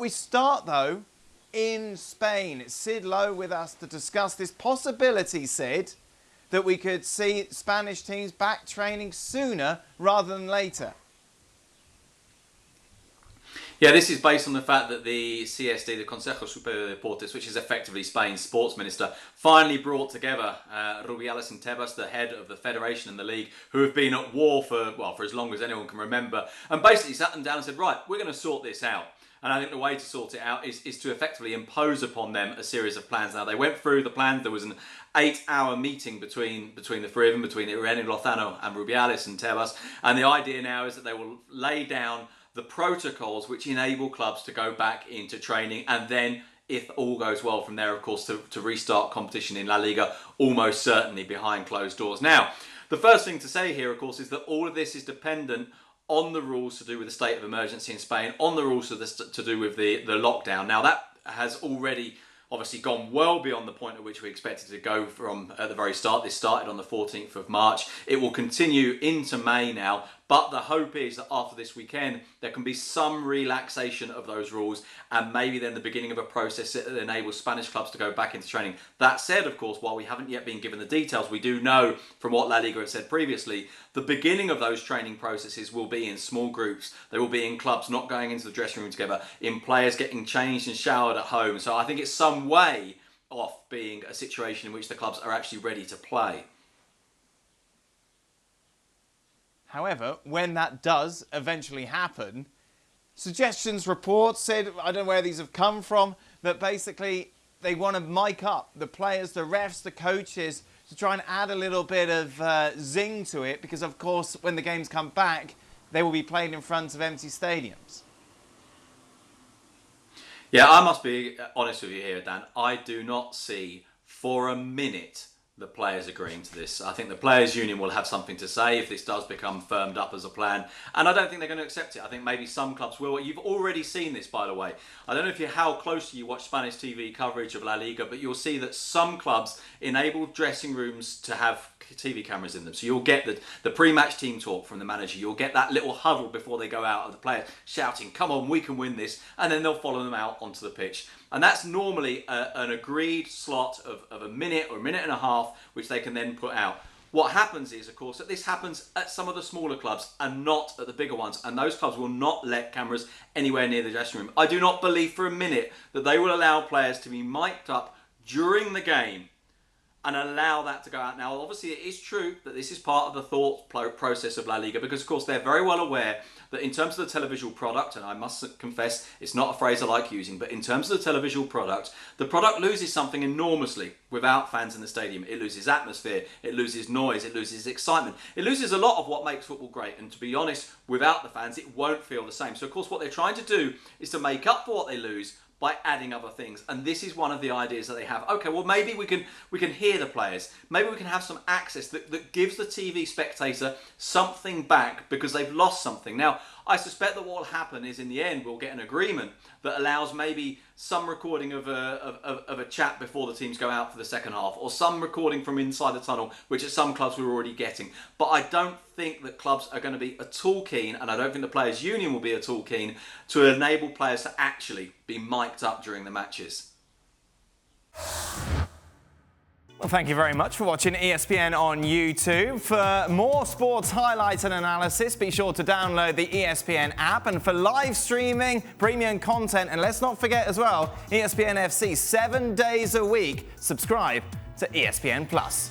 We start, though, in Spain. It's Sid Lowe with us to discuss this possibility, Sid, that we could see Spanish teams back training sooner rather than later. Yeah, this is based on the fact that the CSD, the Consejo Superior de Deportes, which is effectively Spain's sports minister, finally brought together Rubiales and Tebas, the head of the federation and the league, who have been at war for as long as anyone can remember, and basically sat them down and said, right, we're going to sort this out. And I think the way to sort it out is to effectively impose upon them a series of plans. Now, they went through the plans. There was an 8-hour meeting between the three of them, between Irene Lozano and Rubiales and Tebas. And the idea now is that they will lay down the protocols which enable clubs to go back into training, and then, if all goes well from there, of course, to restart competition in La Liga, almost certainly behind closed doors. Now, the first thing to say here, of course, is that all of this is dependent on the rules to do with the state of emergency in Spain, on the rules to do with the lockdown. Now, that has already obviously gone well beyond the point at which we expected to go from at the very start. This started on the 14th of March. It will continue into May now, but the hope is that after this weekend, there can be some relaxation of those rules, and maybe then the beginning of a process that enables Spanish clubs to go back into training. That said, of course, while we haven't yet been given the details, we do know from what La Liga have said previously, the beginning of those training processes will be in small groups. They will be in clubs not going into the dressing room together, in players getting changed and showered at home. So I think it's some way off being a situation in which the clubs are actually ready to play. However, when that does eventually happen, suggestions, reports said, I don't know where these have come from, that basically they want to mic up the players, the refs, the coaches, to try and add a little bit of zing to it, because of course when the games come back, they will be played in front of empty stadiums. Yeah, I must be honest with you here, Dan. I do not see for a minute the players agreeing to this. I think the Players' Union will have something to say if this does become firmed up as a plan, and I don't think they're going to accept it. I think maybe some clubs will. You've already seen this, by the way. I don't know how closely you watch Spanish TV coverage of La Liga, but you'll see that some clubs enable dressing rooms to have TV cameras in them. So you'll get the pre-match team talk from the manager. You'll get that little huddle before they go out of the players shouting, come on, we can win this, and then they'll follow them out onto the pitch. And that's normally an agreed slot of a minute or a minute and a half, which they can then put out. What happens is, of course, that this happens at some of the smaller clubs and not at the bigger ones. And those clubs will not let cameras anywhere near the dressing room. I do not believe for a minute that they will allow players to be mic'd up during the game and allow that to go out. Now, obviously, it is true that this is part of the thought process of La Liga, because, of course, they're very well aware that in terms of the televisual product, and I must confess, it's not a phrase I like using, but in terms of the televisual product, the product loses something enormously without fans in the stadium. It loses atmosphere, it loses noise, it loses excitement. It loses a lot of what makes football great, and to be honest, without the fans, it won't feel the same. So, of course, what they're trying to do is to make up for what they lose by adding other things, and this is one of the ideas that they have. Okay, well, maybe we can hear the players. Maybe we can have some access that gives the TV spectator something back because they've lost something. Now, I suspect that what will happen is, in the end, we'll get an agreement that allows maybe some recording of a chat before the teams go out for the second half, or some recording from inside the tunnel, which at some clubs we're already getting. But I don't think that clubs are going to be at all keen, and I don't think the Players' Union will be at all keen, to enable players to actually be mic'd up during the matches. Well, thank you very much for watching ESPN on YouTube. For more sports highlights and analysis, be sure to download the ESPN app. And for live streaming, premium content, and let's not forget as well, ESPN FC 7 days a week, subscribe to ESPN+.